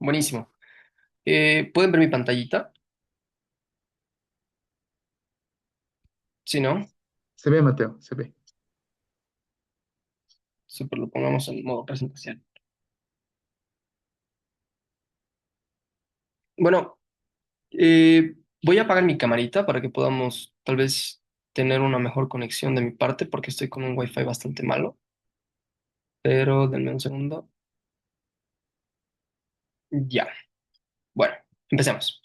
Buenísimo. ¿Pueden ver mi pantallita? Si no, Se ve, Mateo, se ve. super, lo pongamos en modo presentación. Bueno, voy a apagar mi camarita para que podamos tal vez tener una mejor conexión de mi parte porque estoy con un wifi bastante malo. Pero denme un segundo. Ya. Bueno, empecemos.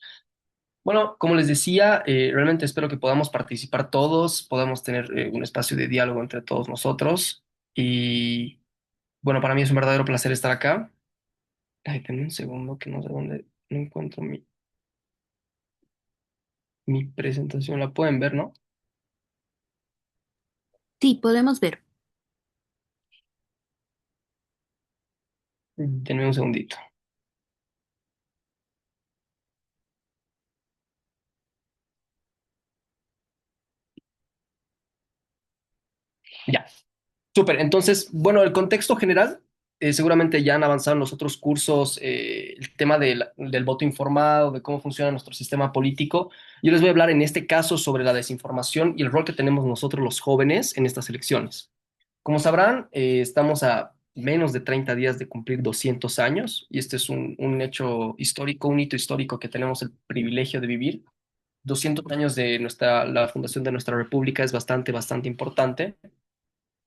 Bueno, como les decía, realmente espero que podamos participar todos, podamos tener un espacio de diálogo entre todos nosotros. Y bueno, para mí es un verdadero placer estar acá. Ay, denme un segundo que no sé dónde no encuentro mi presentación. La pueden ver, ¿no? Sí, podemos ver. Denme un segundito. Ya. Súper. Entonces, bueno, el contexto general, seguramente ya han avanzado en los otros cursos el tema del voto informado, de cómo funciona nuestro sistema político. Yo les voy a hablar en este caso sobre la desinformación y el rol que tenemos nosotros los jóvenes en estas elecciones. Como sabrán, estamos a menos de 30 días de cumplir 200 años y este es un hecho histórico, un hito histórico que tenemos el privilegio de vivir. 200 años de la fundación de nuestra república es bastante, bastante importante.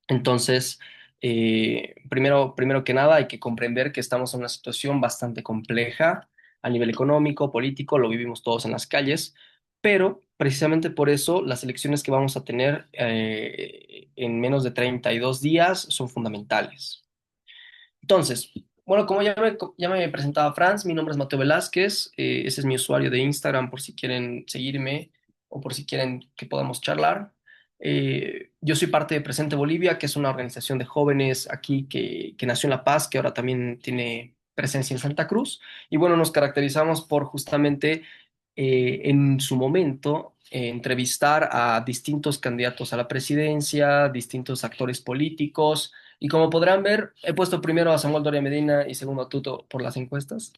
Entonces, primero que nada, hay que comprender que estamos en una situación bastante compleja a nivel económico, político, lo vivimos todos en las calles, pero precisamente por eso las elecciones que vamos a tener en menos de 32 días son fundamentales. Entonces, bueno, como ya me presentaba Franz, mi nombre es Mateo Velázquez, ese es mi usuario de Instagram por si quieren seguirme o por si quieren que podamos charlar. Yo soy parte de Presente Bolivia, que es una organización de jóvenes aquí que nació en La Paz, que ahora también tiene presencia en Santa Cruz. Y bueno, nos caracterizamos por justamente en su momento entrevistar a distintos candidatos a la presidencia, distintos actores políticos y como podrán ver, he puesto primero a Samuel Doria Medina y segundo a Tuto por las encuestas.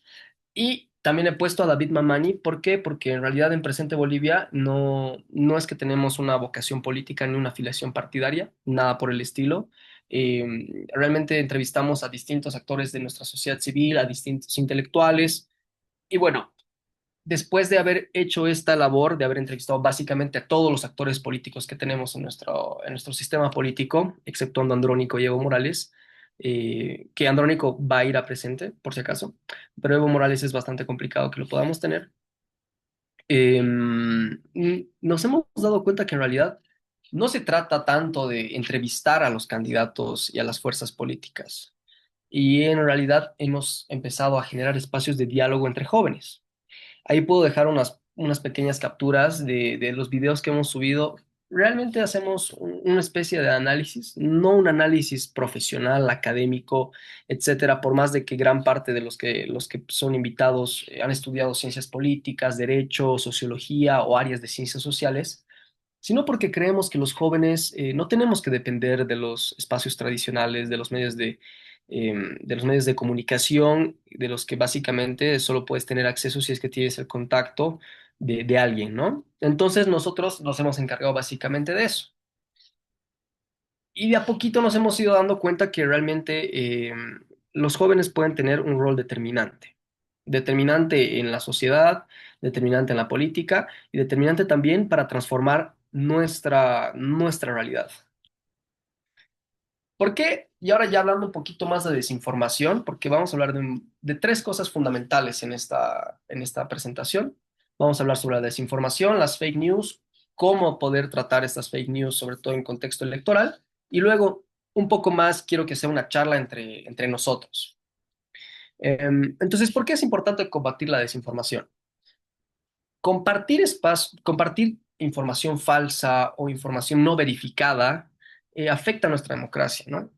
Y también he puesto a David Mamani. ¿Por qué? Porque en realidad en Presente Bolivia no es que tenemos una vocación política ni una afiliación partidaria, nada por el estilo. Realmente entrevistamos a distintos actores de nuestra sociedad civil, a distintos intelectuales. Y bueno, después de haber hecho esta labor, de haber entrevistado básicamente a todos los actores políticos que tenemos en nuestro sistema político, exceptuando Andrónico y Evo Morales, que Andrónico va a ir a presente, por si acaso, pero Evo Morales es bastante complicado que lo podamos tener. Nos hemos dado cuenta que en realidad no se trata tanto de entrevistar a los candidatos y a las fuerzas políticas, y en realidad hemos empezado a generar espacios de diálogo entre jóvenes. Ahí puedo dejar unas pequeñas capturas de los videos que hemos subido. Realmente hacemos una especie de análisis, no un análisis profesional, académico, etcétera, por más de que gran parte de los que son invitados han estudiado ciencias políticas, derecho, sociología o áreas de ciencias sociales, sino porque creemos que los jóvenes no tenemos que depender de los espacios tradicionales, de los medios de comunicación, de los que básicamente solo puedes tener acceso si es que tienes el contacto de alguien, ¿no? Entonces nosotros nos hemos encargado básicamente de eso. Y de a poquito nos hemos ido dando cuenta que realmente los jóvenes pueden tener un rol determinante. Determinante en la sociedad, determinante en la política y determinante también para transformar nuestra realidad. ¿Por qué? Y ahora ya hablando un poquito más de desinformación, porque vamos a hablar de tres cosas fundamentales en esta presentación. Vamos a hablar sobre la desinformación, las fake news, cómo poder tratar estas fake news, sobre todo en contexto electoral. Y luego, un poco más, quiero que sea una charla entre nosotros. Entonces, ¿por qué es importante combatir la desinformación? Compartir información falsa o información no verificada afecta a nuestra democracia, ¿no?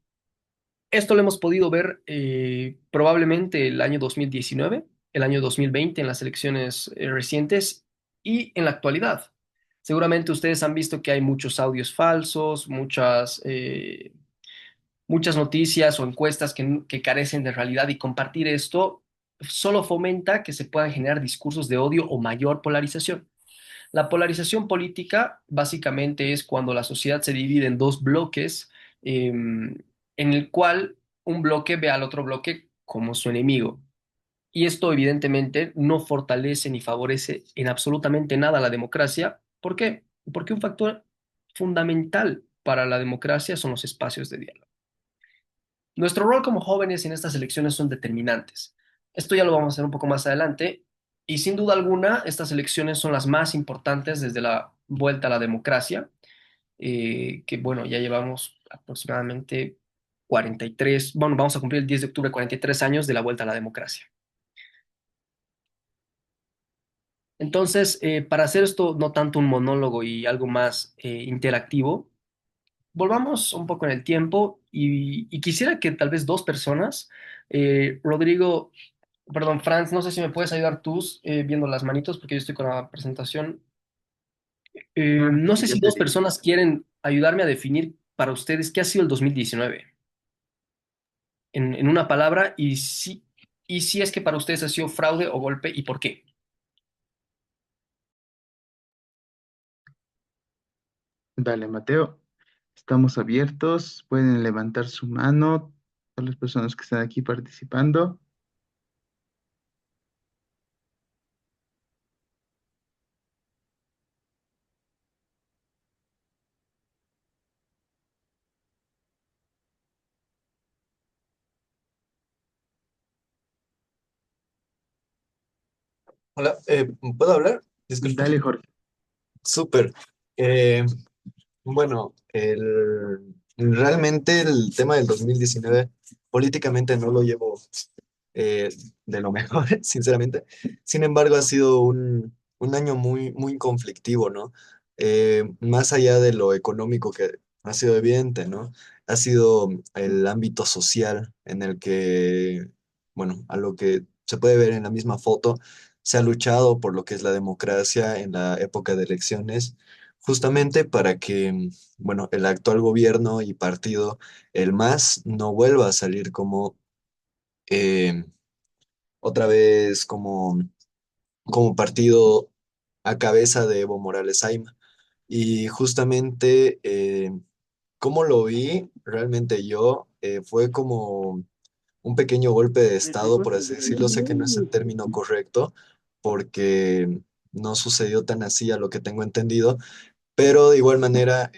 Esto lo hemos podido ver probablemente el año 2019, el año 2020 en las elecciones recientes y en la actualidad. Seguramente ustedes han visto que hay muchos audios falsos, muchas noticias o encuestas que carecen de realidad y compartir esto. solo fomenta que se puedan generar discursos de odio o mayor polarización. La polarización política básicamente es cuando la sociedad se divide en dos bloques, en el cual un bloque ve al otro bloque como su enemigo. Y esto evidentemente no fortalece ni favorece en absolutamente nada la democracia. ¿Por qué? Porque un factor fundamental para la democracia son los espacios de diálogo. Nuestro rol como jóvenes en estas elecciones son determinantes. Esto ya lo vamos a hacer un poco más adelante. Y sin duda alguna, estas elecciones son las más importantes desde la vuelta a la democracia, que bueno, ya llevamos aproximadamente 43, bueno, vamos a cumplir el 10 de octubre 43 años de la vuelta a la democracia. Entonces, para hacer esto no tanto un monólogo y algo más interactivo, volvamos un poco en el tiempo y quisiera que tal vez dos personas, Rodrigo, perdón, Franz, no sé si me puedes ayudar tú viendo las manitos porque yo estoy con la presentación. Ah, No sí, sé ya si te dos vi. personas quieren ayudarme a definir para ustedes qué ha sido el 2019 en una palabra y si es que para ustedes ha sido fraude o golpe y por qué. Vale, Mateo, estamos abiertos. Pueden levantar su mano todas las personas que están aquí participando. Hola, ¿puedo hablar? Disculpe. Dale, Jorge. Súper. Eh, bueno, realmente el tema del 2019 políticamente no lo llevo eh, de lo mejor, sinceramente. Sin embargo, ha sido un año muy conflictivo, ¿no? Más allá de lo económico que ha sido evidente, ¿no? Ha sido el ámbito social en el que, bueno, a lo que se puede ver en la misma foto, se ha luchado por lo que es la democracia en la época de elecciones, justamente para que, bueno, el actual gobierno y partido, el MAS, no vuelva a salir como eh, otra vez como partido a cabeza de Evo Morales Ayma. Y justamente, como lo vi, realmente yo, fue como un pequeño golpe de estado, por así decirlo. Sé que no es el término correcto, porque no sucedió tan así a lo que tengo entendido, pero de igual manera,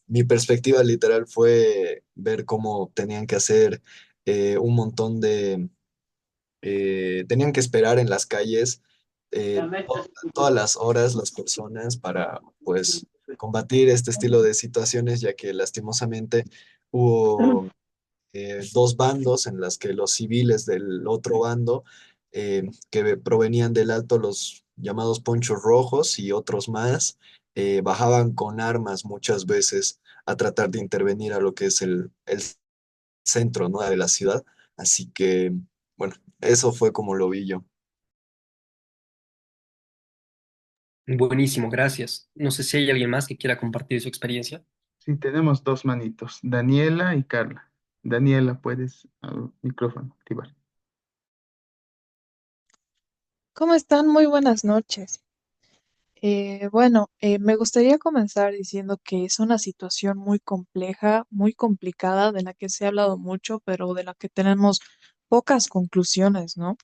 mi perspectiva literal fue ver cómo tenían que hacer un montón tenían que esperar en las calles todas las horas las personas para, pues, combatir este estilo de situaciones, ya que lastimosamente hubo dos bandos en las que los civiles del otro bando, que provenían del alto, los llamados ponchos rojos y otros más, bajaban con armas muchas veces a tratar de intervenir a lo que es el centro, ¿no?, de la ciudad. Así que, bueno, eso fue como lo vi yo. Buenísimo, gracias. No sé si hay alguien más que quiera compartir su experiencia. Sí, tenemos dos manitos, Daniela y Carla. Daniela, puedes al micrófono activar. ¿Cómo están? Muy buenas noches. Me gustaría comenzar diciendo que es una situación muy compleja, muy complicada, de la que se ha hablado mucho, pero de la que tenemos pocas conclusiones, ¿no?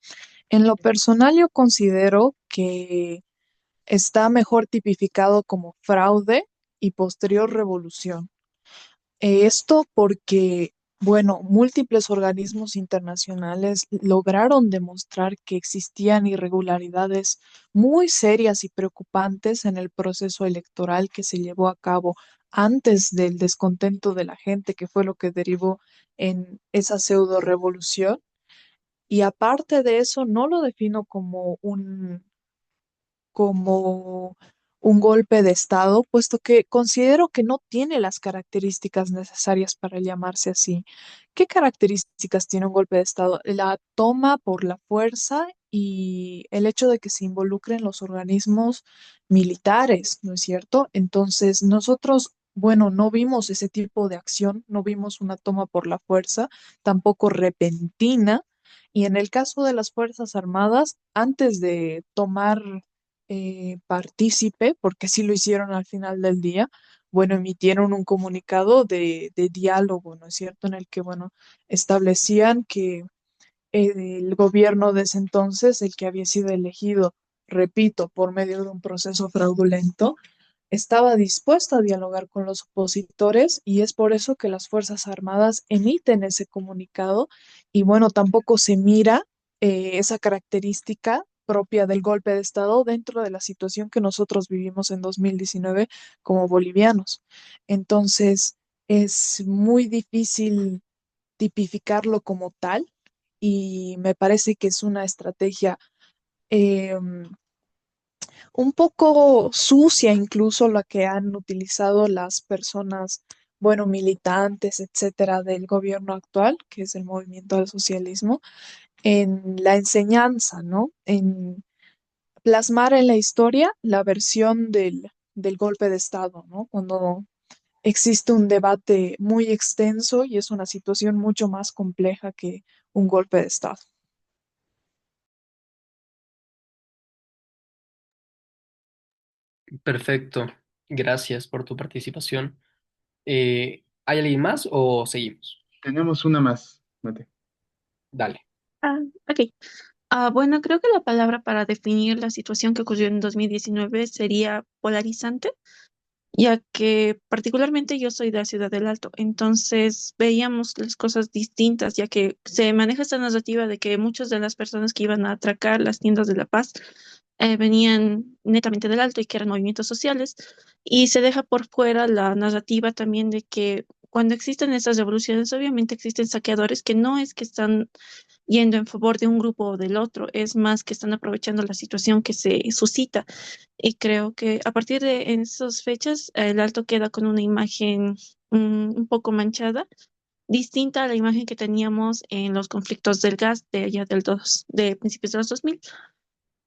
En lo personal, yo considero que está mejor tipificado como fraude y posterior revolución. Esto porque, bueno, múltiples organismos internacionales lograron demostrar que existían irregularidades muy serias y preocupantes en el proceso electoral que se llevó a cabo antes del descontento de la gente, que fue lo que derivó en esa pseudo revolución. Y aparte de eso, no lo defino como un golpe de Estado, puesto que considero que no tiene las características necesarias para llamarse así. ¿Qué características tiene un golpe de Estado? La toma por la fuerza y el hecho de que se involucren los organismos militares, ¿no es cierto? Entonces, nosotros, bueno, no vimos ese tipo de acción, no vimos una toma por la fuerza, tampoco repentina Y en el caso de las Fuerzas Armadas, antes de tomar partícipe, porque sí lo hicieron al final del día, bueno, emitieron un comunicado de diálogo, ¿no es cierto?, en el que, bueno, establecían que el gobierno de ese entonces, el que había sido elegido, repito, por medio de un proceso fraudulento, estaba dispuesto a dialogar con los opositores y es por eso que las Fuerzas Armadas emiten ese comunicado y bueno, tampoco se mira esa característica propia del golpe de Estado dentro de la situación que nosotros vivimos en 2019 como bolivianos. Entonces, es muy difícil tipificarlo como tal y me parece que es una estrategia un poco sucia incluso la que han utilizado las personas, bueno, militantes, etcétera, del gobierno actual, que es el movimiento al socialismo, en la enseñanza, ¿no? En plasmar en la historia la versión del golpe de Estado, ¿no? Cuando existe un debate muy extenso y es una situación mucho más compleja que un golpe de Estado. Perfecto. Gracias por tu participación. ¿Hay alguien más o seguimos? Tenemos una más, Mateo. Dale. Ah, ok. Bueno, creo que la palabra para definir la situación que ocurrió en 2019 sería polarizante, ya que particularmente yo soy de la Ciudad del Alto, entonces veíamos las cosas distintas, ya que se maneja esta narrativa de que muchas de las personas que iban a atracar las tiendas de La Paz venían netamente del Alto y que eran movimientos sociales, y se deja por fuera la narrativa también de que cuando existen estas revoluciones, obviamente existen saqueadores que no es que están yendo en favor de un grupo o del otro, es más que están aprovechando la situación que se suscita. Y creo que a partir de esas fechas, el Alto queda con una imagen un poco manchada, distinta a la imagen que teníamos en los conflictos del gas de allá de principios de los 2000.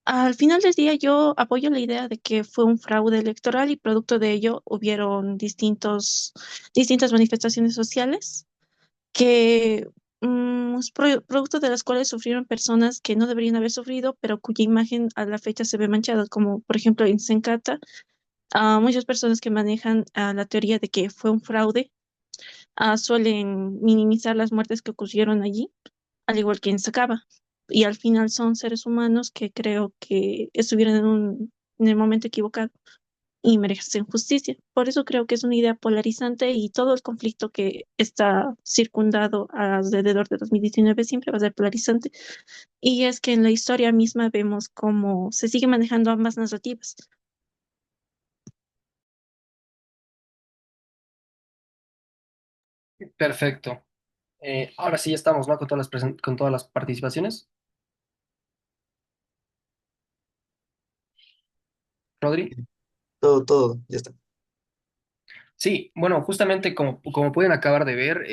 Al final del día, yo apoyo la idea de que fue un fraude electoral y producto de ello hubieron distintas manifestaciones sociales que producto de las cuales sufrieron personas que no deberían haber sufrido, pero cuya imagen a la fecha se ve manchada, como por ejemplo en Sencata, a muchas personas que manejan la teoría de que fue un fraude, suelen minimizar las muertes que ocurrieron allí, al igual que en Sacaba. Y al final son seres humanos que creo que estuvieron en el momento equivocado y merecen justicia. Por eso creo que es una idea polarizante y todo el conflicto que está circundado alrededor de 2019 siempre va a ser polarizante. Y es que en la historia misma vemos cómo se sigue manejando ambas narrativas. Perfecto. Ahora sí ya estamos, ¿no? Con todas con todas las participaciones. Rodri. Todo, ya está. Sí, bueno, justamente como pueden acabar de ver,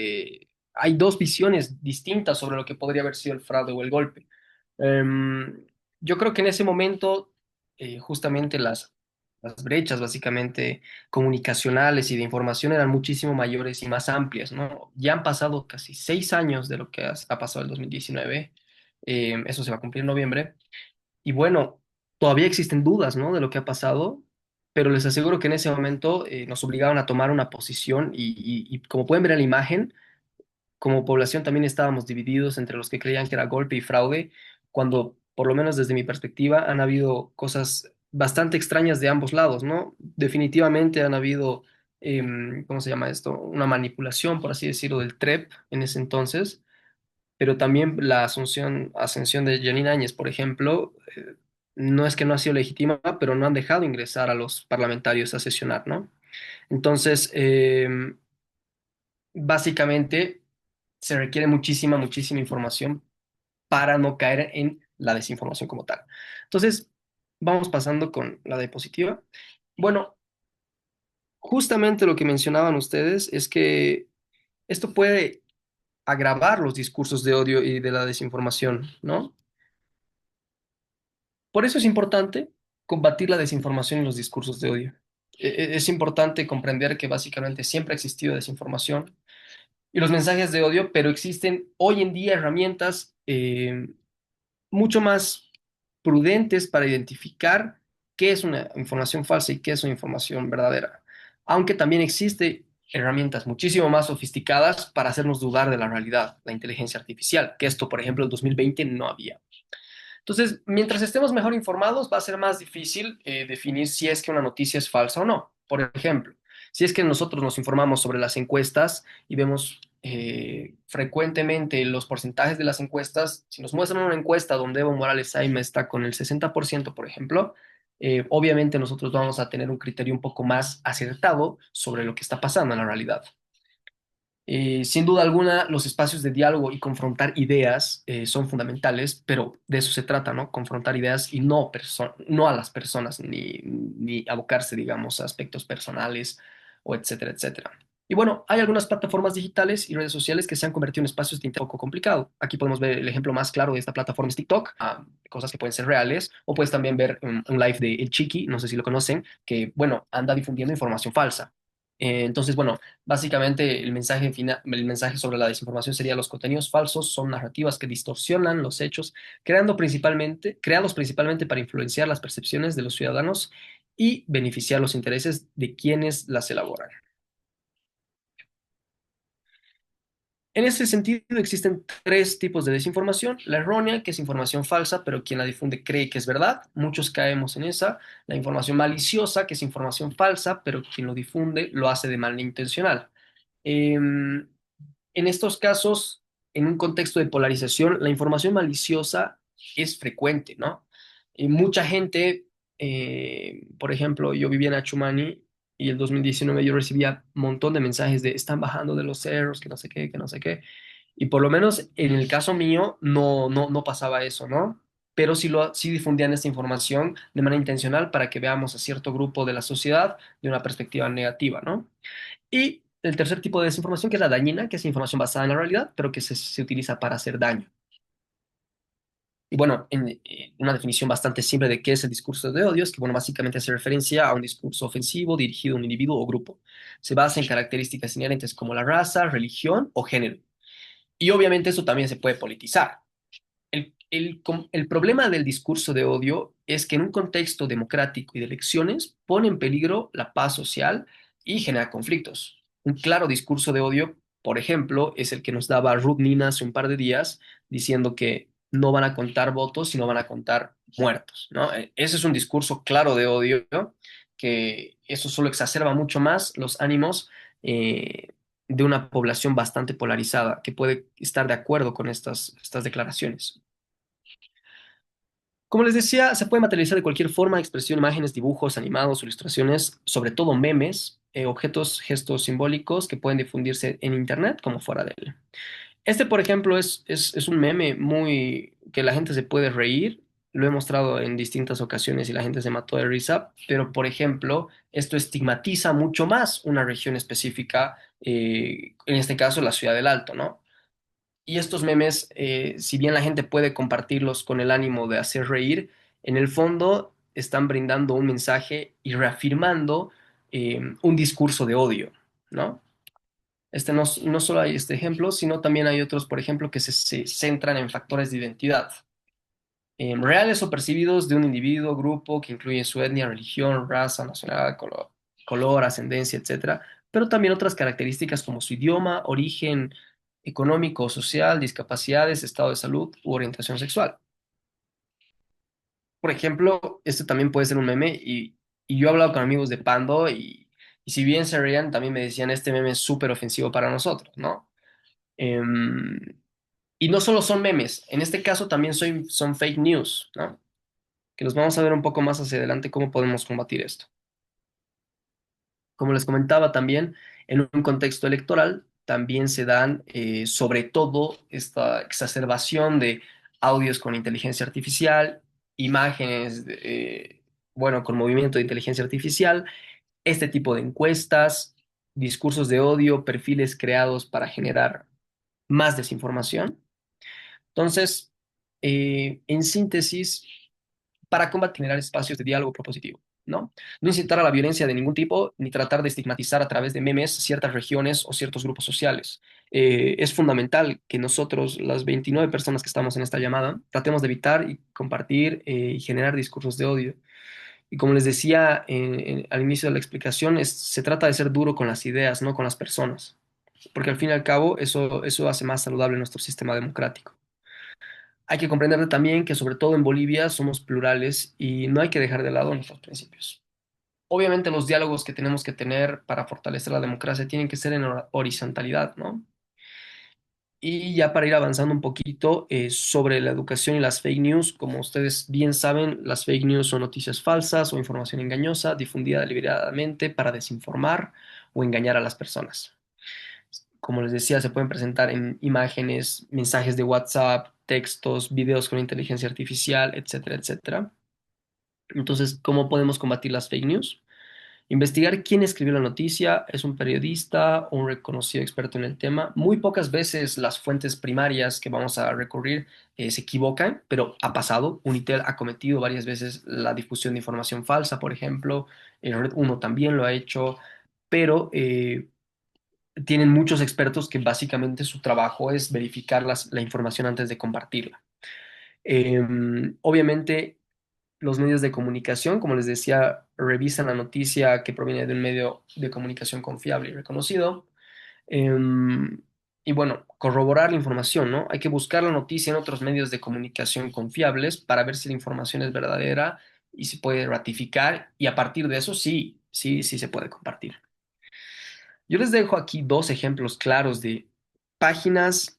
hay dos visiones distintas sobre lo que podría haber sido el fraude o el golpe. Yo creo que en ese momento, justamente las brechas básicamente comunicacionales y de información eran muchísimo mayores y más amplias, ¿no? Ya han pasado casi 6 años de lo que ha pasado el 2019. Eso se va a cumplir en noviembre. Y bueno, todavía existen dudas, ¿no? De lo que ha pasado, pero les aseguro que en ese momento nos obligaban a tomar una posición y como pueden ver en la imagen, como población también estábamos divididos entre los que creían que era golpe y fraude, cuando por lo menos desde mi perspectiva han habido cosas bastante extrañas de ambos lados, ¿no? Definitivamente han habido, ¿cómo se llama esto? Una manipulación, por así decirlo, del TREP en ese entonces, pero también la ascensión de Janine Áñez, por ejemplo, no es que no ha sido legítima, pero no han dejado ingresar a los parlamentarios a sesionar, ¿no? Entonces, básicamente se requiere muchísima información para no caer en la desinformación como tal. Entonces, vamos pasando con la diapositiva. Bueno, justamente lo que mencionaban ustedes es que esto puede agravar los discursos de odio y de la desinformación, ¿no? Por eso es importante combatir la desinformación y los discursos de odio. Es importante comprender que básicamente siempre ha existido desinformación y los mensajes de odio, pero existen hoy en día herramientas eh, mucho más prudentes para identificar qué es una información falsa y qué es una información verdadera. Aunque también existe herramientas muchísimo más sofisticadas para hacernos dudar de la realidad, la inteligencia artificial, que esto, por ejemplo, en 2020 no había. Entonces, mientras estemos mejor informados, va a ser más difícil definir si es que una noticia es falsa o no. Por ejemplo, si es que nosotros nos informamos sobre las encuestas y vemos frecuentemente los porcentajes de las encuestas, si nos muestran una encuesta donde Evo Morales Saima está con el 60%, por ejemplo, obviamente nosotros vamos a tener un criterio un poco más acertado sobre lo que está pasando en la realidad. Sin duda alguna, los espacios de diálogo y confrontar ideas son fundamentales, pero de eso se trata, ¿no? Confrontar ideas y no a las personas, ni abocarse, digamos, a aspectos personales o etcétera, etcétera. Y bueno, hay algunas plataformas digitales y redes sociales que se han convertido en espacios de interés un poco complicado. Aquí podemos ver el ejemplo más claro de esta plataforma es TikTok, cosas que pueden ser reales, o puedes también ver un live de El Chiqui, no sé si lo conocen, que, bueno, anda difundiendo información falsa. Entonces, bueno, básicamente, el mensaje sobre la desinformación sería los contenidos falsos son narrativas que distorsionan los hechos, creados principalmente para influenciar las percepciones de los ciudadanos y beneficiar los intereses de quienes las elaboran. En ese sentido, existen tres tipos de desinformación. La errónea, que es información falsa, pero quien la difunde cree que es verdad. Muchos caemos en esa. La información maliciosa, que es información falsa, pero quien lo difunde lo hace de manera intencional. En estos casos, en un contexto de polarización, la información maliciosa es frecuente, ¿no? Mucha gente, por ejemplo, yo vivía en Achumani y el 2019 yo recibía un montón de mensajes de están bajando de los cerros, que no sé qué, que no sé qué. Y por lo menos en el caso mío no pasaba eso, ¿no? Pero sí difundían esta información de manera intencional para que veamos a cierto grupo de la sociedad de una perspectiva negativa, ¿no? Y el tercer tipo de desinformación, que es la dañina, que es información basada en la realidad, pero que se utiliza para hacer daño. Y bueno, una definición bastante simple de qué es el discurso de odio es que, bueno, básicamente hace referencia a un discurso ofensivo dirigido a un individuo o grupo. Se basa en características inherentes como la raza, religión o género. Y obviamente eso también se puede politizar. El problema del discurso de odio es que en un contexto democrático y de elecciones pone en peligro la paz social y genera conflictos. Un claro discurso de odio, por ejemplo, es el que nos daba Ruth Nina hace un par de días, diciendo que no van a contar votos, sino van a contar muertos, ¿no? Ese es un discurso claro de odio, ¿no? Que eso solo exacerba mucho más los ánimos de una población bastante polarizada, que puede estar de acuerdo con estas declaraciones. Como les decía, se puede materializar de cualquier forma, expresión, imágenes, dibujos, animados, ilustraciones, sobre todo memes, objetos, gestos simbólicos que pueden difundirse en Internet como fuera de él. Este, por ejemplo, es un meme muy que la gente se puede reír. Lo he mostrado en distintas ocasiones y la gente se mató de risa, pero, por ejemplo, esto estigmatiza mucho más una región específica, en este caso la Ciudad del Alto, ¿no? Y estos memes, si bien la gente puede compartirlos con el ánimo de hacer reír, en el fondo están brindando un mensaje y reafirmando un discurso de odio, ¿no? No solo hay este ejemplo, sino también hay otros, por ejemplo, que se centran en factores de identidad, reales o percibidos de un individuo, grupo, que incluyen su etnia, religión, raza, nacionalidad, color, ascendencia, etcétera, pero también otras características como su idioma, origen económico o social, discapacidades, estado de salud u orientación sexual. Por ejemplo, este también puede ser un meme y yo he hablado con amigos de Pando y si bien se reían, también me decían, este meme es súper ofensivo para nosotros, ¿no? Em, y no solo son memes, en este caso también son fake news, ¿no? Que los vamos a ver un poco más hacia adelante cómo podemos combatir esto. Como les comentaba también, en un contexto electoral también se dan sobre todo esta exacerbación de audios con inteligencia artificial, imágenes, bueno, con movimiento de inteligencia artificial, este tipo de encuestas, discursos de odio, perfiles creados para generar más desinformación. Entonces, en síntesis, para combatir generar espacios de diálogo propositivo. ¿no? No incitar a la violencia de ningún tipo, ni tratar de estigmatizar a través de memes ciertas regiones o ciertos grupos sociales. Es fundamental que nosotros, las 29 personas que estamos en esta llamada, tratemos de evitar y compartir y generar discursos de odio. Y como les decía al inicio de la explicación, se trata de ser duro con las ideas, no con las personas, porque al fin y al cabo eso hace más saludable nuestro sistema democrático. Hay que comprender también que sobre todo en Bolivia somos plurales y no hay que dejar de lado nuestros principios. Obviamente los diálogos que tenemos que tener para fortalecer la democracia tienen que ser en horizontalidad, ¿no? Y ya para ir avanzando un poquito sobre la educación y las fake news, como ustedes bien saben, las fake news son noticias falsas o información engañosa difundida deliberadamente para desinformar o engañar a las personas. Como les decía, se pueden presentar en imágenes, mensajes de WhatsApp, textos, videos con inteligencia artificial, etcétera, etcétera. Entonces, ¿cómo podemos combatir las fake news? Investigar quién escribió la noticia, es un periodista o un reconocido experto en el tema. Muy pocas veces las fuentes primarias que vamos a recurrir se equivocan, pero ha pasado. Unitel ha cometido varias veces la difusión de información falsa, por ejemplo. Red Uno también lo ha hecho, pero tienen muchos expertos que básicamente su trabajo es verificar la información antes de compartirla. Obviamente los medios de comunicación, como les decía, revisan la noticia que proviene de un medio de comunicación confiable y reconocido. Em, y bueno, corroborar la información, ¿no? Hay que buscar la noticia en otros medios de comunicación confiables para ver si la información es verdadera y se puede ratificar y a partir de eso sí se puede compartir. Yo les dejo aquí dos ejemplos claros de páginas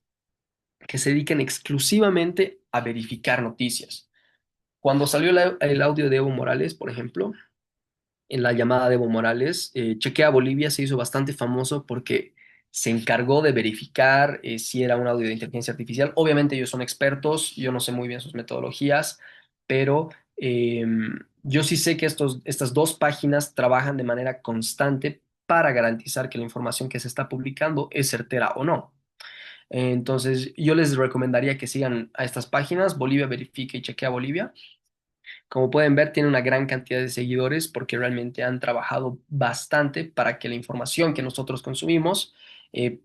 que se dedican exclusivamente a verificar noticias. Cuando salió el audio de Evo Morales, por ejemplo, en la llamada de Evo Morales, Chequea Bolivia se hizo bastante famoso porque se encargó de verificar si era un audio de inteligencia artificial. Obviamente ellos son expertos, yo no sé muy bien sus metodologías, pero yo sí sé que estas dos páginas trabajan de manera constante para garantizar que la información que se está publicando es certera o no. Entonces, yo les recomendaría que sigan a estas páginas, Bolivia Verifica y Chequea Bolivia. Como pueden ver, tiene una gran cantidad de seguidores porque realmente han trabajado bastante para que la información que nosotros consumimos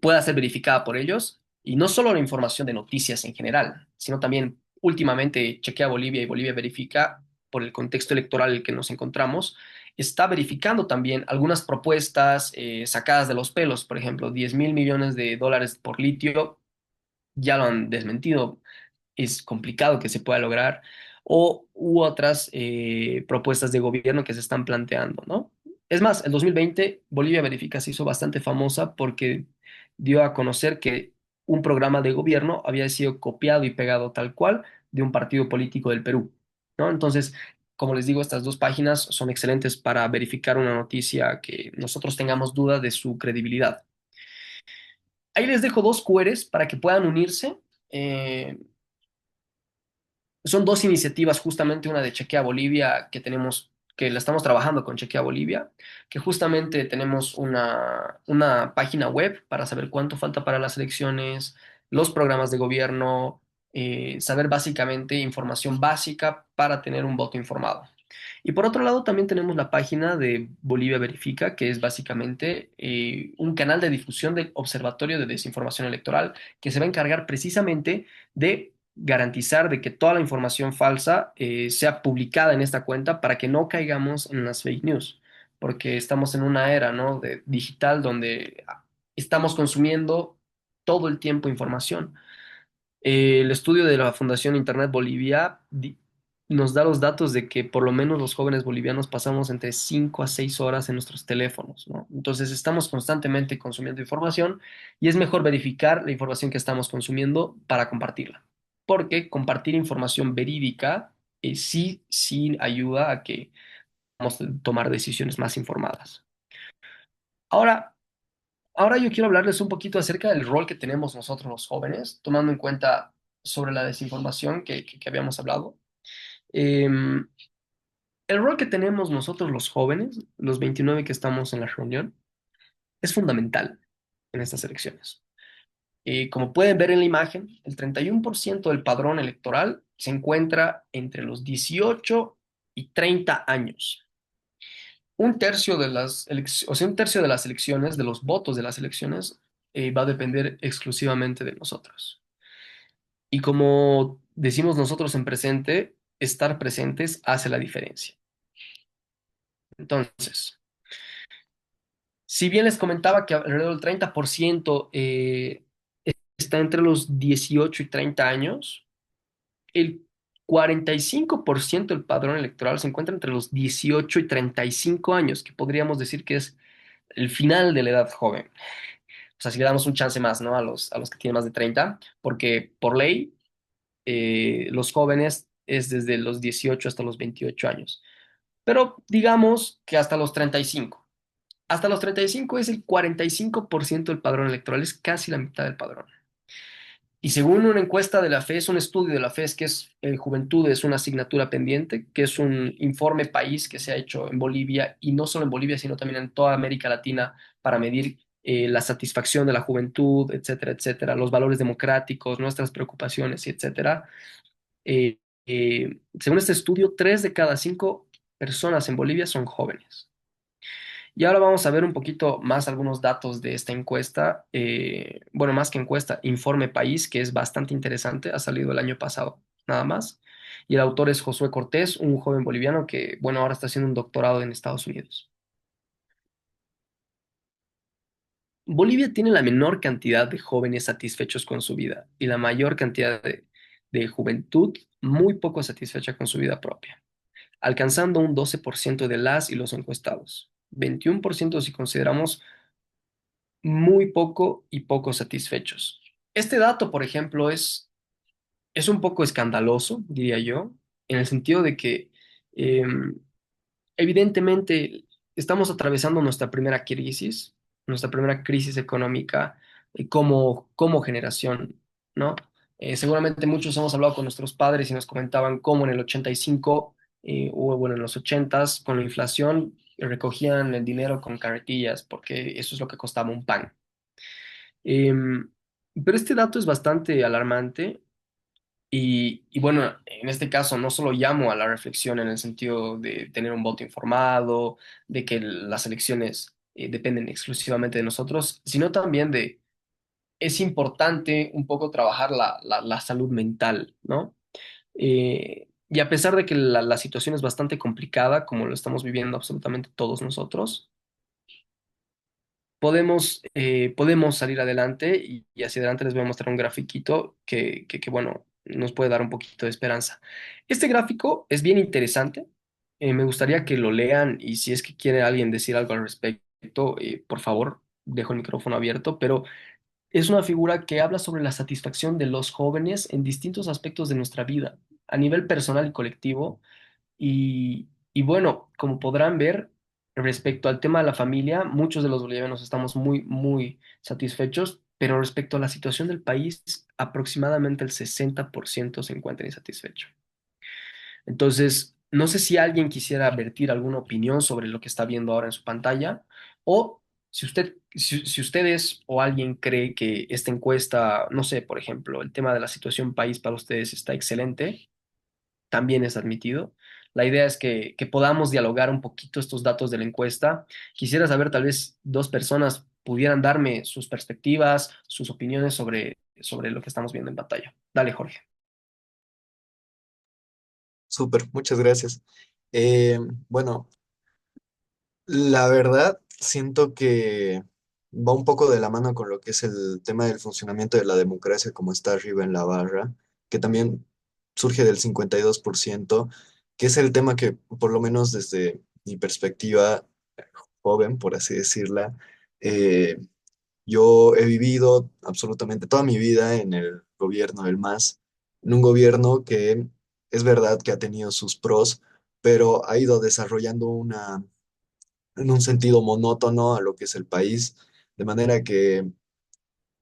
pueda ser verificada por ellos. Y no solo la información de noticias en general, sino también últimamente Chequea Bolivia y Bolivia Verifica, por el contexto electoral en el que nos encontramos, está verificando también algunas propuestas sacadas de los pelos. Por ejemplo, 10.000 millones de dólares por litio ya lo han desmentido, es complicado que se pueda lograr, o u otras propuestas de gobierno que se están planteando, ¿no? Es más, el 2020 Bolivia Verifica se hizo bastante famosa porque dio a conocer que un programa de gobierno había sido copiado y pegado tal cual de un partido político del Perú, ¿no? Entonces, como les digo, estas dos páginas son excelentes para verificar una noticia que nosotros tengamos duda de su credibilidad. Ahí les dejo dos QRs para que puedan unirse. Eh, Son dos iniciativas, justamente una de Chequea Bolivia que tenemos, que la estamos trabajando con Chequea Bolivia, que justamente tenemos una página web para saber cuánto falta para las elecciones, los programas de gobierno, saber básicamente información básica para tener un voto informado. Y por otro lado, también tenemos la página de Bolivia Verifica, que es básicamente un canal de difusión del Observatorio de Desinformación Electoral, que se va a encargar precisamente de garantizar de que toda la información falsa sea publicada en esta cuenta para que no caigamos en las fake news, porque estamos en una era, ¿no? de digital donde estamos consumiendo todo el tiempo información. El estudio de la Fundación Internet Bolivia nos da los datos de que por lo menos los jóvenes bolivianos pasamos entre 5 a 6 horas en nuestros teléfonos, ¿no? Entonces estamos constantemente consumiendo información y es mejor verificar la información que estamos consumiendo para compartirla. Porque compartir información verídica sí ayuda a que podamos tomar decisiones más informadas. Ahora, Ahora yo quiero hablarles un poquito acerca del rol que tenemos nosotros los jóvenes, tomando en cuenta sobre la desinformación que habíamos hablado. Em, el rol que tenemos nosotros los jóvenes, los 29 que estamos en la reunión, es fundamental en estas elecciones. Como pueden ver en la imagen, el 31% del padrón electoral se encuentra entre los 18 y 30 años. un tercio de o sea, un tercio de las elecciones, de los votos de las elecciones, va a depender exclusivamente de nosotros. Y como decimos nosotros en presente, estar presentes hace la diferencia. Entonces, si bien les comentaba que alrededor del 30% está entre los 18 y 30 años, el 45% del padrón electoral se encuentra entre los 18 y 35 años, que podríamos decir que es el final de la edad joven. O sea, si le damos un chance más, ¿no? A los que tienen más de 30, porque por ley, los jóvenes es desde los 18 hasta los 28 años. Pero digamos que hasta los 35. Hasta los 35 es el 45% del padrón electoral, es casi la mitad del padrón. Y según una encuesta de la FES, un estudio de la FES, que es Juventud, es una asignatura pendiente, que es un informe país que se ha hecho en Bolivia, y no solo en Bolivia, sino también en toda América Latina, para medir la satisfacción de la juventud, etcétera, etcétera, los valores democráticos, nuestras preocupaciones, y etcétera. Según este estudio, 3 de cada 5 personas en Bolivia son jóvenes. Y ahora vamos a ver un poquito más algunos datos de esta encuesta. Bueno, más que encuesta, informe país, que es bastante interesante, ha salido el año pasado, nada más. Y el autor es Josué Cortés, un joven boliviano que, bueno, ahora está haciendo un doctorado en Estados Unidos. Bolivia tiene la menor cantidad de jóvenes satisfechos con su vida y la mayor cantidad de juventud muy poco satisfecha con su vida propia, alcanzando un 12% de las y los encuestados, 21% si consideramos muy poco y poco satisfechos. Este dato, por ejemplo, es un poco escandaloso, diría yo, en el sentido de que eh, evidentemente estamos atravesando nuestra primera crisis económica como generación, ¿no? Seguramente muchos hemos hablado con nuestros padres y nos comentaban cómo en el 85 o bueno, en los 80s, con la inflación, recogían el dinero con carretillas porque eso es lo que costaba un pan. Em, pero este dato es bastante alarmante y bueno, en este caso no solo llamo a la reflexión en el sentido de tener un voto informado, de que las elecciones dependen exclusivamente de nosotros, sino también es importante un poco trabajar la salud mental, ¿no? Y a pesar de que la situación es bastante complicada, como lo estamos viviendo absolutamente todos nosotros, podemos salir adelante y hacia adelante les voy a mostrar un grafiquito que, bueno, nos puede dar un poquito de esperanza. Este gráfico es bien interesante. Me gustaría que lo lean y si es que quiere alguien decir algo al respecto, por favor, dejo el micrófono abierto, pero es una figura que habla sobre la satisfacción de los jóvenes en distintos aspectos de nuestra vida, a nivel personal y colectivo y bueno, como podrán ver, respecto al tema de la familia, muchos de los bolivianos estamos muy, muy satisfechos, pero respecto a la situación del país, aproximadamente el 60% se encuentra insatisfecho. Entonces, no sé si alguien quisiera vertir alguna opinión sobre lo que está viendo ahora en su pantalla, o si ustedes o alguien cree que esta encuesta, no sé, por ejemplo, el tema de la situación país para ustedes está excelente, también es admitido. La idea es que podamos dialogar un poquito estos datos de la encuesta. Quisiera saber, tal vez 2 personas pudieran darme sus perspectivas, sus opiniones sobre lo que estamos viendo en pantalla. Dale, Jorge. Súper, muchas gracias. Eh, bueno, la verdad, siento que va un poco de la mano con lo que es el tema del funcionamiento de la democracia, como está arriba en la barra, que también surge del 52%, que es el tema que, por lo menos desde mi perspectiva joven, por así decirla, eh, yo he vivido absolutamente toda mi vida en el gobierno del MAS, en un gobierno que es verdad que ha tenido sus pros, pero ha ido desarrollando en un sentido monótono a lo que es el país, de manera que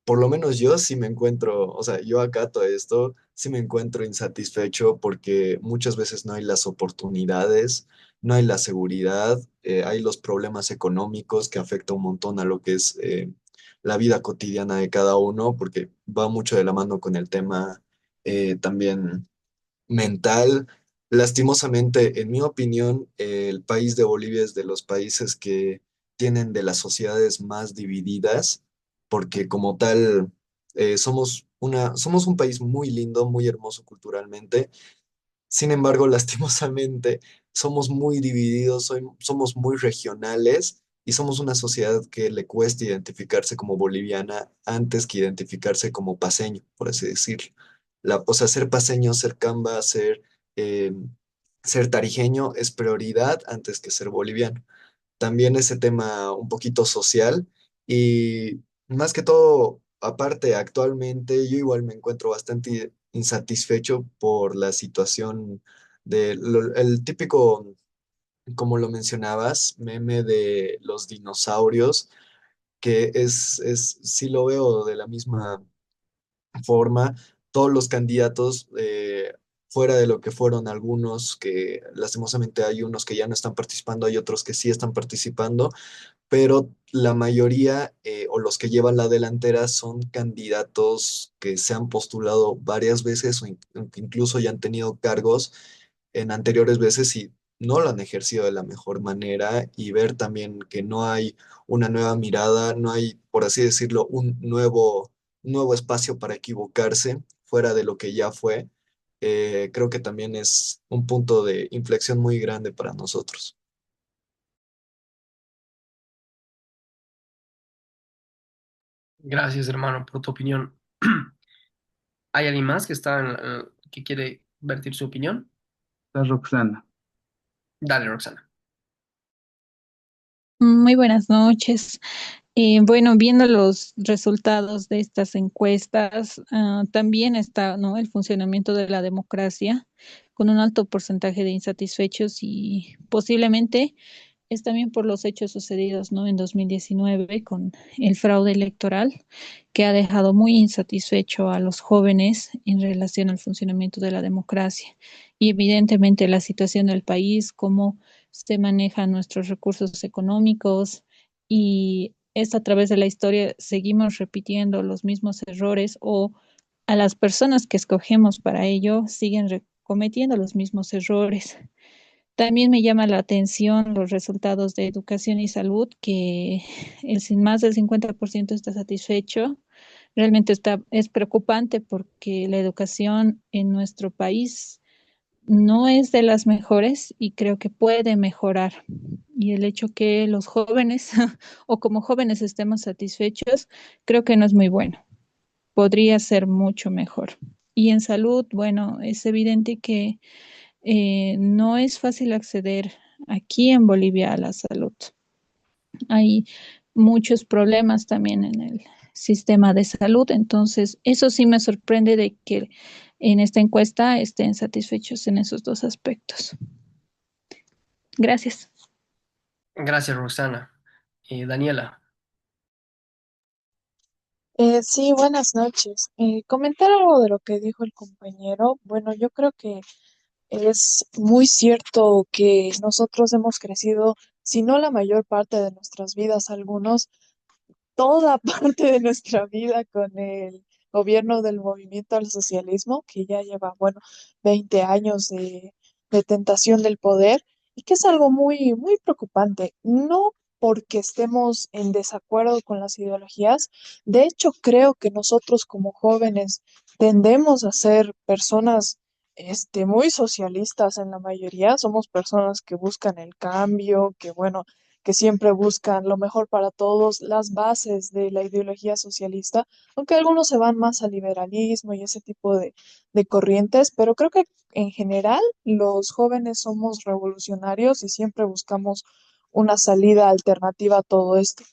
por lo menos yo sí me encuentro, o sea, yo acato esto, sí me encuentro insatisfecho porque muchas veces no hay las oportunidades, no hay la seguridad, hay los problemas económicos que afectan un montón a lo que es la vida cotidiana de cada uno, porque va mucho de la mano con el tema también mental. Lastimosamente, en mi opinión, el país de Bolivia es de los países que tienen de las sociedades más divididas, porque como tal, somos un país muy lindo, muy hermoso culturalmente. Sin embargo, lastimosamente, somos muy divididos, somos muy regionales y somos una sociedad que le cuesta identificarse como boliviana antes que identificarse como paseño, por así decirlo. O sea, ser paseño, ser camba, eh, ser tarijeño es prioridad antes que ser boliviano. También ese tema un poquito social y más que todo, aparte, actualmente yo igual me encuentro bastante insatisfecho por la situación el típico, como lo mencionabas, meme de los dinosaurios, que sí lo veo de la misma forma, todos los candidatos, fuera de lo que fueron algunos, que lastimosamente hay unos que ya no están participando, hay otros que sí están participando, pero la mayoría o los que llevan la delantera son candidatos que se han postulado varias veces o que incluso ya han tenido cargos en anteriores veces y no lo han ejercido de la mejor manera y ver también que no hay una nueva mirada, no hay, por así decirlo, un nuevo espacio para equivocarse fuera de lo que ya fue, creo que también es un punto de inflexión muy grande para nosotros. Gracias, hermano, por tu opinión. ¿Hay alguien más que quiere vertir su opinión? La Roxana. Dale, Roxana. Muy buenas noches. Bueno, viendo los resultados de estas encuestas, también está, ¿no?, el funcionamiento de la democracia con un alto porcentaje de insatisfechos y posiblemente es también por los hechos sucedidos, ¿no?, en 2019 con el fraude electoral que ha dejado muy insatisfecho a los jóvenes en relación al funcionamiento de la democracia y evidentemente la situación del país, cómo se manejan nuestros recursos económicos y es a través de la historia seguimos repitiendo los mismos errores o a las personas que escogemos para ello siguen cometiendo los mismos errores. También me llama la atención los resultados de educación y salud, que más del 50% está satisfecho. Realmente es preocupante porque la educación en nuestro país no es de las mejores y creo que puede mejorar. Y el hecho que los jóvenes o como jóvenes estemos satisfechos, creo que no es muy bueno. Podría ser mucho mejor. Y en salud, bueno, es evidente que no es fácil acceder aquí en Bolivia a la salud. Hay muchos problemas también en el sistema de salud, entonces eso sí me sorprende de que en esta encuesta estén satisfechos en esos dos aspectos. Gracias. Gracias, Roxana. Daniela. Sí, buenas noches. Comentar algo de lo que dijo el compañero. Bueno, yo creo que es muy cierto que nosotros hemos crecido, si no la mayor parte de nuestras vidas, algunos toda parte de nuestra vida con el gobierno del movimiento al socialismo, que ya lleva, bueno, 20 años de tentación del poder, y que es algo muy, muy preocupante. No porque estemos en desacuerdo con las ideologías, de hecho creo que nosotros como jóvenes tendemos a ser personas muy socialistas en la mayoría, somos personas que buscan el cambio, que bueno, que siempre buscan lo mejor para todos, las bases de la ideología socialista, aunque algunos se van más al liberalismo y ese tipo de corrientes, pero creo que en general los jóvenes somos revolucionarios y siempre buscamos una salida alternativa a todo esto.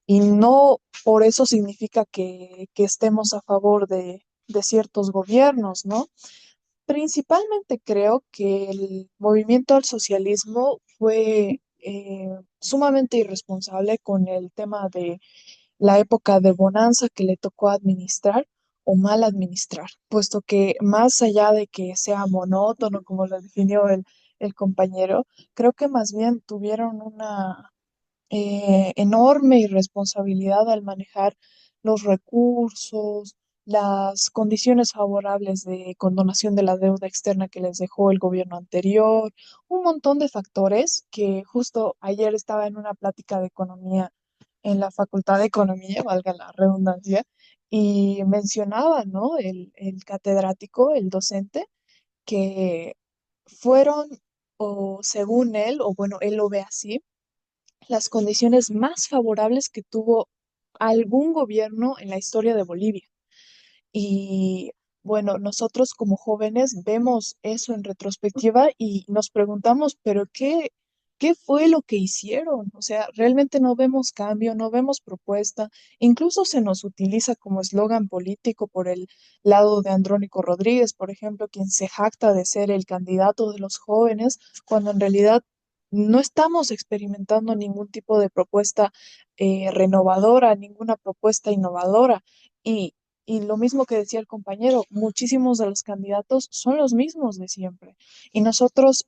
Y no por eso significa que estemos a favor de ciertos gobiernos, ¿no? Principalmente creo que el movimiento al socialismo fue sumamente irresponsable con el tema de la época de bonanza que le tocó administrar o mal administrar, puesto que más allá de que sea monótono, como lo definió el compañero, creo que más bien tuvieron una enorme irresponsabilidad al manejar los recursos, las condiciones favorables de condonación de la deuda externa que les dejó el gobierno anterior, un montón de factores que justo ayer estaba en una plática de economía en la Facultad de Economía, valga la redundancia, y mencionaba, ¿no? El catedrático, el docente, que fueron, o según él, o bueno, él lo ve así, las condiciones más favorables que tuvo algún gobierno en la historia de Bolivia. Y bueno, nosotros como jóvenes vemos eso en retrospectiva y nos preguntamos, pero ¿qué fue lo que hicieron? O sea, realmente no vemos cambio, no vemos propuesta. Incluso se nos utiliza como eslogan político por el lado de Andrónico Rodríguez, por ejemplo, quien se jacta de ser el candidato de los jóvenes, cuando en realidad no estamos experimentando ningún tipo de propuesta renovadora, ninguna propuesta innovadora. Y y lo mismo que decía el compañero, muchísimos de los candidatos son los mismos de siempre. Y nosotros,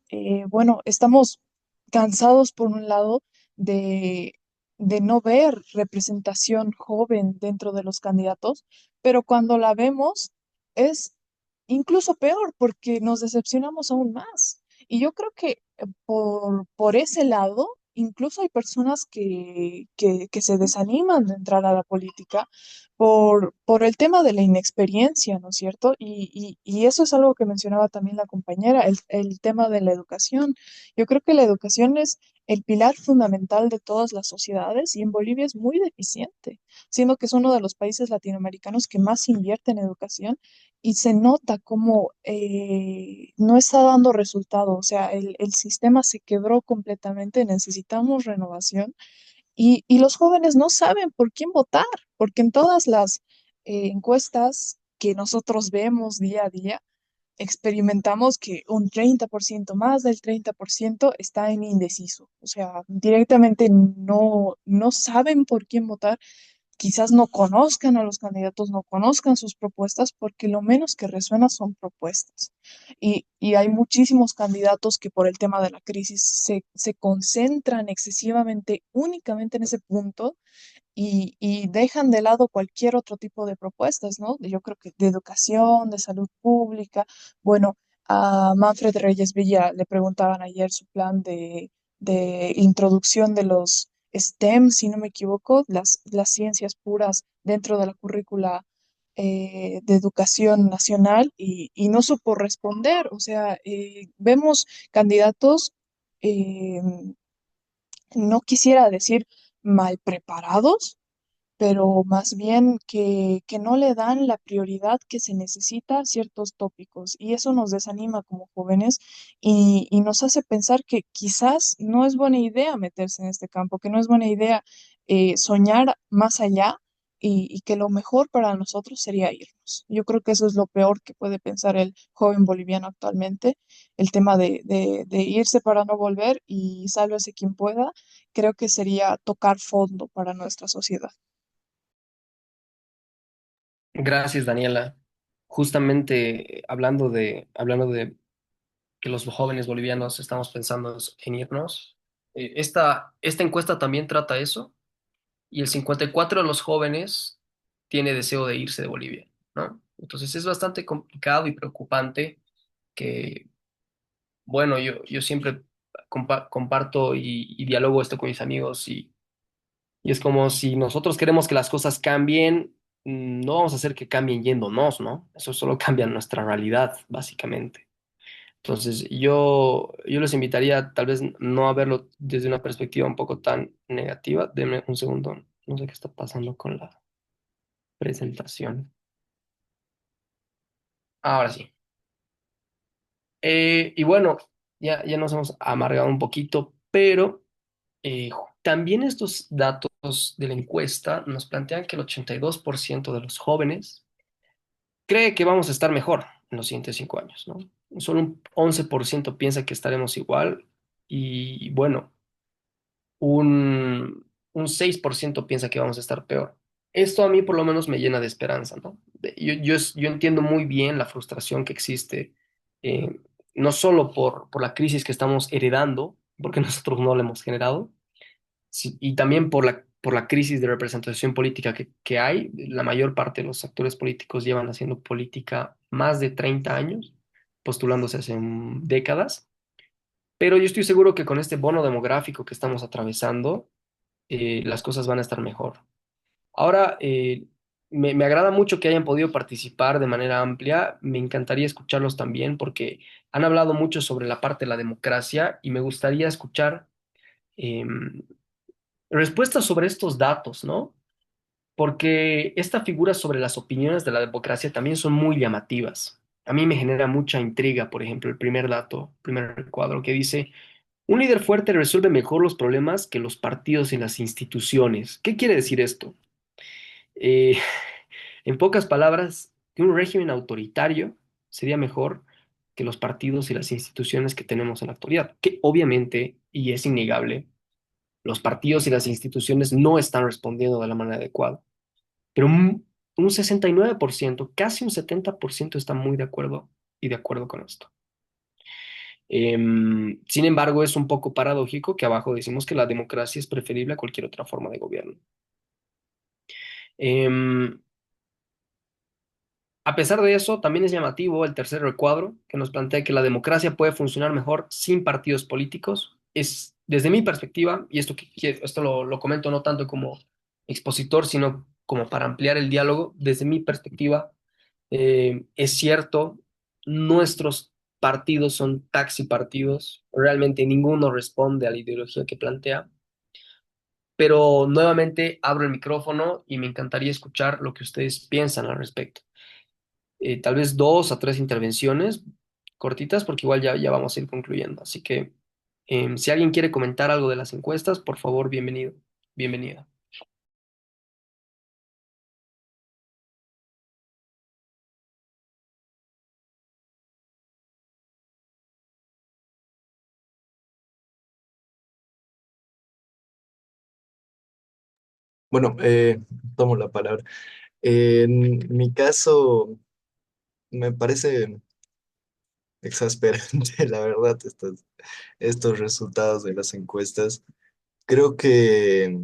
bueno, estamos cansados por un lado de, de no ver representación joven dentro de los candidatos, pero cuando la vemos es incluso peor porque nos decepcionamos aún más. Y yo creo que por ese lado, incluso hay personas que se desaniman de entrar a la política por el tema de la inexperiencia, ¿no es cierto? Y eso es algo que mencionaba también la compañera, el tema de la educación. Yo creo que la educación es el pilar fundamental de todas las sociedades y en Bolivia es muy deficiente, siendo que es uno de los países latinoamericanos que más invierte en educación y se nota como no está dando resultado, o sea, el sistema se quebró completamente, necesitamos renovación y los jóvenes no saben por quién votar, porque en todas las encuestas que nosotros vemos día a día, experimentamos que un 30% más del 30% está en indeciso. O sea, directamente no saben por quién votar, quizás no conozcan a los candidatos, no conozcan sus propuestas, porque lo menos que resuena son propuestas. Y hay muchísimos candidatos que por el tema de la crisis se concentran excesivamente únicamente en ese punto y dejan de lado cualquier otro tipo de propuestas, ¿no? Yo creo que de educación, de salud pública. Bueno, a Manfred Reyes Villa le preguntaban ayer su plan de introducción de los STEM, si no me equivoco, las ciencias puras dentro de la currícula de educación nacional y no supo responder. O sea, vemos candidatos, eh, no quisiera decir mal preparados, pero más bien que no le dan la prioridad que se necesita a ciertos tópicos. Y eso nos desanima como jóvenes y nos hace pensar que quizás no es buena idea meterse en este campo, que no es buena idea soñar más allá y que lo mejor para nosotros sería irnos. Yo creo que eso es lo peor que puede pensar el joven boliviano actualmente, el tema de irse para no volver y sálvese quien pueda, creo que sería tocar fondo para nuestra sociedad. Gracias, Daniela. Justamente hablando de que los jóvenes bolivianos estamos pensando en irnos, esta encuesta también trata eso y el 54 de los jóvenes tiene deseo de irse de Bolivia, ¿no? Entonces es bastante complicado y preocupante que, bueno, yo siempre comparto y dialogo esto con mis amigos y es como si nosotros queremos que las cosas cambien, no vamos a hacer que cambien yéndonos, ¿no? Eso solo cambia nuestra realidad, básicamente. Entonces, yo les invitaría tal vez no a verlo desde una perspectiva un poco tan negativa. Denme un segundo, no sé qué está pasando con la presentación. Ahora sí. Y bueno, ya nos hemos amargado un poquito, pero también estos datos de la encuesta nos plantean que el 82% de los jóvenes cree que vamos a estar mejor en los siguientes 5 años, ¿no? Solo un 11% piensa que estaremos igual y bueno, un 6% piensa que vamos a estar peor. Esto a mí por lo menos me llena de esperanza, ¿no? Yo entiendo muy bien la frustración que existe, eh, no solo por la crisis que estamos heredando, porque nosotros no la hemos generado, y también por por la crisis de representación política que hay. La mayor parte de los actores políticos llevan haciendo política más de 30 años, postulándose hace décadas. Pero yo estoy seguro que con este bono demográfico que estamos atravesando, las cosas van a estar mejor. Ahora, me agrada mucho que hayan podido participar de manera amplia. Me encantaría escucharlos también porque han hablado mucho sobre la parte de la democracia y me gustaría escuchar em, respuestas sobre estos datos, ¿no? Porque esta figura sobre las opiniones de la democracia también son muy llamativas. A mí me genera mucha intriga, por ejemplo, el primer dato, primer cuadro que dice, un líder fuerte resuelve mejor los problemas que los partidos y las instituciones. ¿Qué quiere decir esto? Eh, en pocas palabras, que un régimen autoritario sería mejor que los partidos y las instituciones que tenemos en la actualidad, que obviamente, y es innegable, los partidos y las instituciones no están respondiendo de la manera adecuada. Pero un 69%, casi un 70% está muy de acuerdo y de acuerdo con esto. Sin embargo, es un poco paradójico que abajo decimos que la democracia es preferible a cualquier otra forma de gobierno. Em, a pesar de eso, también es llamativo el tercer recuadro que nos plantea que la democracia puede funcionar mejor sin partidos políticos. Es, desde mi perspectiva, y esto lo comento no tanto como expositor, sino como para ampliar el diálogo, desde mi perspectiva, es cierto, nuestros partidos son taxi partidos, realmente ninguno responde a la ideología que plantea, pero nuevamente abro el micrófono y me encantaría escuchar lo que ustedes piensan al respecto. Tal vez 2 a 3 intervenciones cortitas, porque igual ya vamos a ir concluyendo. Así que si alguien quiere comentar algo de las encuestas, por favor, bienvenido, bienvenida. Bueno, tomo la palabra. En mi caso, me parece exasperante, la verdad, estos resultados de las encuestas. Creo que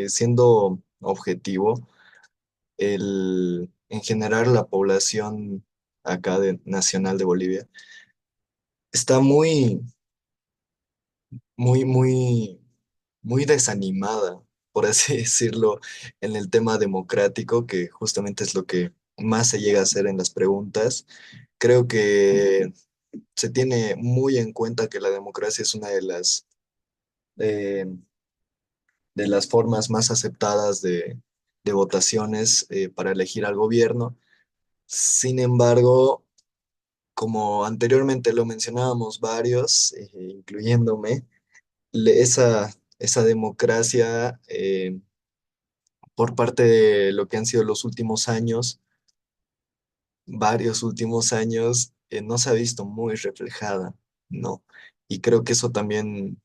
siendo objetivo, en general la población acá nacional de Bolivia está muy, muy desanimada, por así decirlo, en el tema democrático, que justamente es lo que más se llega a hacer en las preguntas. Creo que se tiene muy en cuenta que la democracia es una eh, de las formas más aceptadas de votaciones para elegir al gobierno. Sin embargo, como anteriormente lo mencionábamos varios, incluyéndome, esa democracia por parte de lo que han sido los últimos años, varios últimos años, no se ha visto muy reflejada, ¿no? Y creo que eso también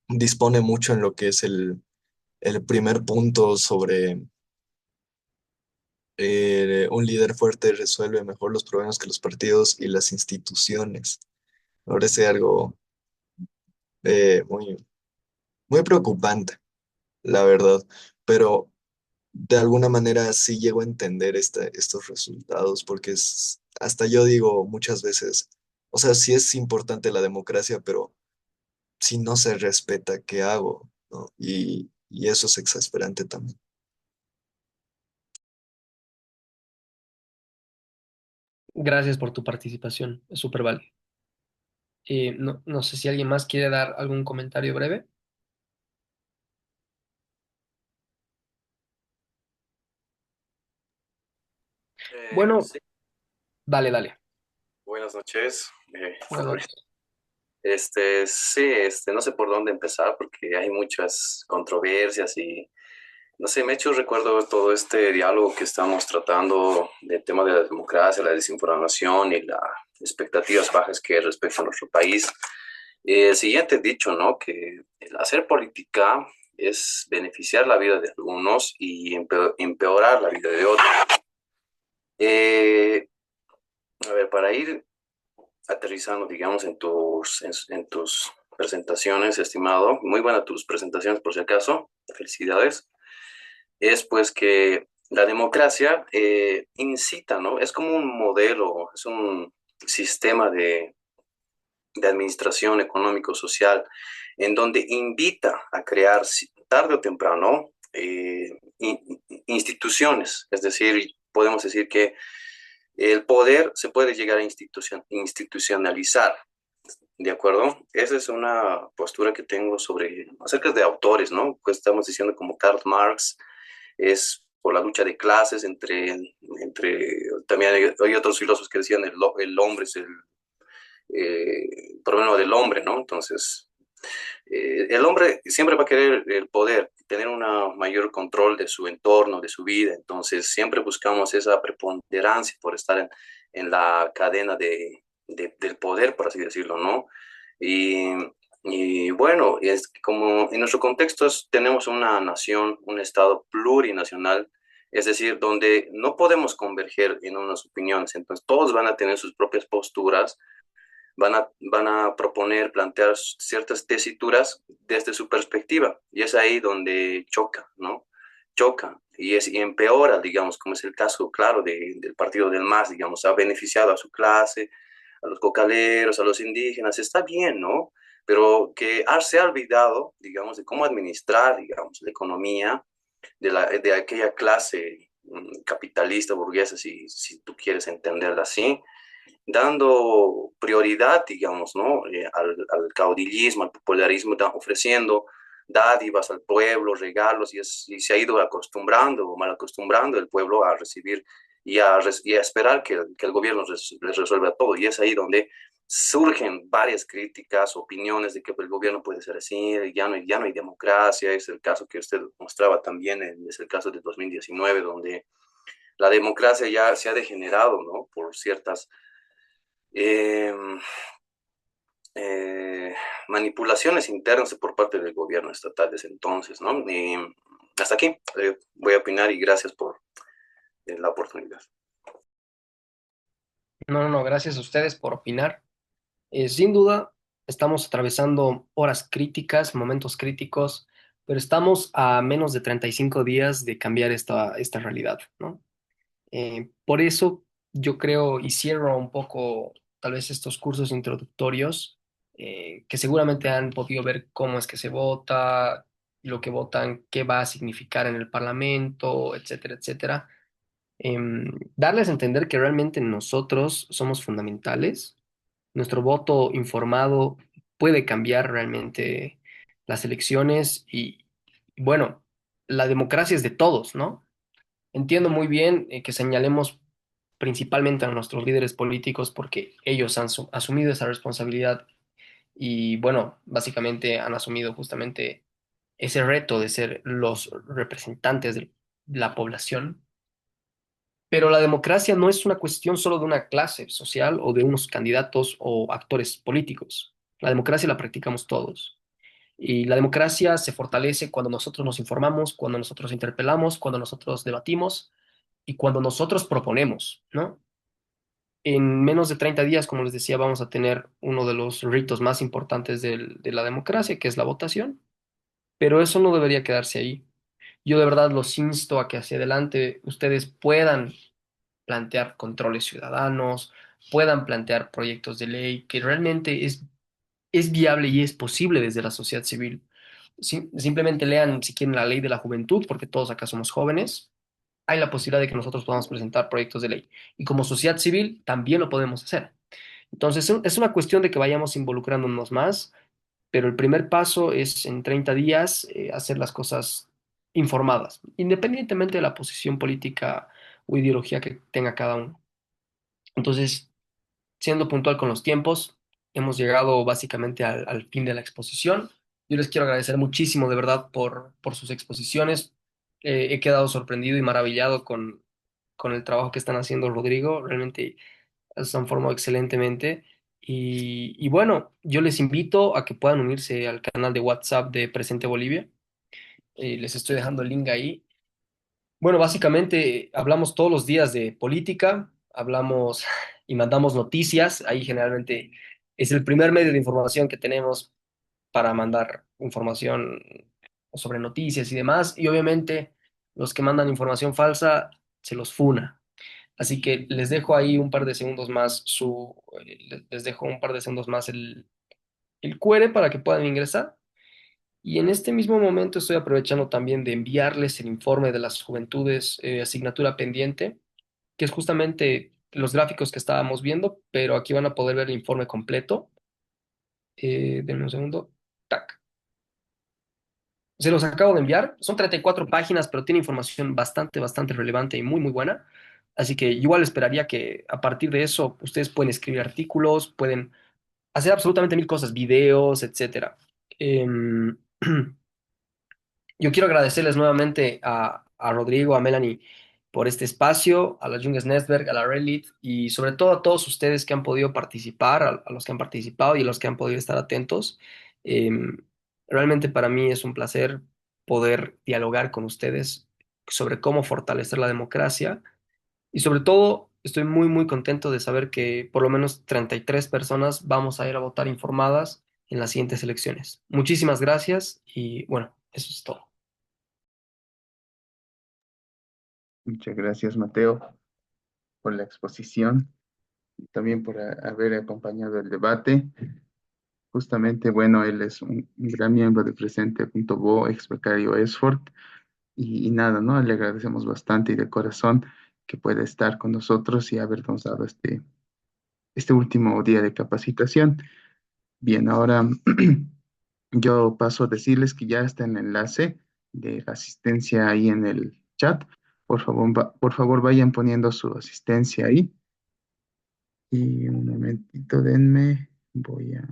dispone mucho en lo que es el primer punto sobre un líder fuerte resuelve mejor los problemas que los partidos y las instituciones. Me parece algo muy, muy preocupante, la verdad, pero de alguna manera sí llego a entender estos resultados, porque hasta yo digo muchas veces, o sea, sí es importante la democracia, pero si no se respeta, ¿qué hago? ¿No? Y eso es exasperante también. Gracias por tu participación, es súper válido. No sé si alguien más quiere dar algún comentario breve. Bueno, Sí, dale, dale. buenas noches. Buenas noches. Sí, no sé por dónde empezar porque hay muchas controversias y no sé, me ha hecho recuerdo todo este diálogo que estamos tratando del tema de la democracia, la desinformación y las expectativas bajas que hay respecto a nuestro país. El siguiente dicho, ¿no? Que el hacer política es beneficiar la vida de algunos y empeorar la vida de otros. Eh, a ver, para ir aterrizando, digamos, en tus presentaciones, estimado. Muy buenas tus presentaciones, por si acaso. Felicidades. Es pues que la democracia incita, ¿no? Es como un modelo, es un sistema de administración económico-social en donde invita a crear tarde o temprano instituciones, es decir, podemos decir que el poder se puede llegar a institucionalizar, ¿de acuerdo? Esa es una postura que tengo sobre, acerca de autores, ¿no? Pues estamos diciendo como Karl Marx, es por la lucha de clases también hay otros filósofos que decían el hombre es el problema del hombre, ¿no? Entonces, el hombre siempre va a querer el poder, tener un mayor control de su entorno, de su vida. Entonces, siempre buscamos esa preponderancia por estar en la cadena del poder, por así decirlo, ¿no? Y, y bueno, es como en nuestro contexto tenemos una nación, un estado plurinacional, es decir, donde no podemos converger en unas opiniones. Entonces, todos van a tener sus propias posturas, van a proponer, plantear ciertas tesituras desde su perspectiva. Y es ahí donde choca, ¿no? Choca y empeora, digamos, como es el caso, claro, del partido del MAS, digamos, ha beneficiado a su clase, a los cocaleros, a los indígenas, está bien, ¿no? Pero que se ha olvidado, digamos, de cómo administrar, digamos, la economía de aquella clase capitalista, burguesa, si tú quieres entenderla así, dando prioridad, digamos, ¿no? Al caudillismo, al popularismo, ofreciendo dádivas al pueblo, regalos, y se ha ido acostumbrando o mal acostumbrando el pueblo a recibir y a esperar que el gobierno les resuelva todo. Y es ahí donde surgen varias críticas, opiniones de que el gobierno puede ser así, ya no hay democracia, es el caso que usted mostraba también, es el caso de 2019, donde la democracia ya se ha degenerado, ¿no? Por ciertas eh, eh, manipulaciones internas por parte del gobierno estatal desde entonces, ¿no? Y hasta aquí voy a opinar y gracias por la oportunidad. No, no, no, gracias a ustedes por opinar. Sin duda, estamos atravesando horas críticas, momentos críticos, pero estamos a menos de 35 días de cambiar esta realidad, ¿no? Por eso yo creo y cierro un poco tal vez estos cursos introductorios, que seguramente han podido ver cómo es que se vota, lo que votan, qué va a significar en el Parlamento, etcétera, etcétera. Darles a entender que realmente nosotros somos fundamentales. Nuestro voto informado puede cambiar realmente las elecciones y, bueno, la democracia es de todos, ¿no? Entiendo muy bien que señalemos principalmente a nuestros líderes políticos porque ellos han asumido esa responsabilidad y, bueno, básicamente han asumido justamente ese reto de ser los representantes de la población. Pero la democracia no es una cuestión solo de una clase social o de unos candidatos o actores políticos. La democracia la practicamos todos. Y la democracia se fortalece cuando nosotros nos informamos, cuando nosotros interpelamos, cuando nosotros debatimos y cuando nosotros proponemos, ¿no? En menos de 30 días, como les decía, vamos a tener uno de los ritos más importantes de la democracia, que es la votación, pero eso no debería quedarse ahí. Yo de verdad los insto a que hacia adelante ustedes puedan plantear controles ciudadanos, puedan plantear proyectos de ley, que realmente es viable y es posible desde la sociedad civil. Simplemente lean si quieren la ley de la juventud, porque todos acá somos jóvenes. Hay la posibilidad de que nosotros podamos presentar proyectos de ley. Y como sociedad civil también lo podemos hacer. Entonces, es una cuestión de que vayamos involucrándonos más, pero el primer paso es en 30 días hacer las cosas informadas, independientemente de la posición política o ideología que tenga cada uno. Entonces, siendo puntual con los tiempos, hemos llegado básicamente al fin de la exposición. Yo les quiero agradecer muchísimo, de verdad, por sus exposiciones. He quedado sorprendido y maravillado con el trabajo que están haciendo, Rodrigo. Realmente se han formado excelentemente. Y bueno, yo les invito a que puedan unirse al canal de WhatsApp de Presente Bolivia. Les estoy dejando el link ahí. Bueno, básicamente hablamos todos los días de política, hablamos y mandamos noticias. Ahí generalmente es el primer medio de información que tenemos para mandar información sobre noticias y demás. Y obviamente los que mandan información falsa se los funa. Así que les dejo ahí un par de segundos más les dejo un par de segundos más el QR para que puedan ingresar. Y en este mismo momento estoy aprovechando también de enviarles el informe de las juventudes, asignatura pendiente, que es justamente los gráficos que estábamos viendo, pero aquí van a poder ver el informe completo. Denme un segundo. Tac. Se los acabo de enviar. Son 34 páginas, pero tiene información bastante relevante y muy buena. Así que igual esperaría que a partir de eso ustedes pueden escribir artículos, pueden hacer absolutamente mil cosas, videos, etcétera. Em, Yo quiero agradecerles nuevamente a Rodrigo, a Melanie por este espacio, a la Junges Network, a la Reddit y sobre todo a todos ustedes que han podido participar, a los que han participado y a los que han podido estar atentos. Em, Realmente para mí es un placer poder dialogar con ustedes sobre cómo fortalecer la democracia y sobre todo estoy muy contento de saber que por lo menos 33 personas vamos a ir a votar informadas en las siguientes elecciones. Muchísimas gracias y bueno, eso es todo. Muchas gracias, Mateo, por la exposición y también por haber acompañado el debate. Justamente, bueno, él es un gran miembro de Presente.bo, ex becario Esfort, y nada, ¿no? Le agradecemos bastante y de corazón que pueda estar con nosotros y habernos dado este último día de capacitación. Bien, ahora yo paso a decirles que ya está el enlace de la asistencia ahí en el chat. Por favor, por favor, vayan poniendo su asistencia ahí. Y un momentito, denme, voy a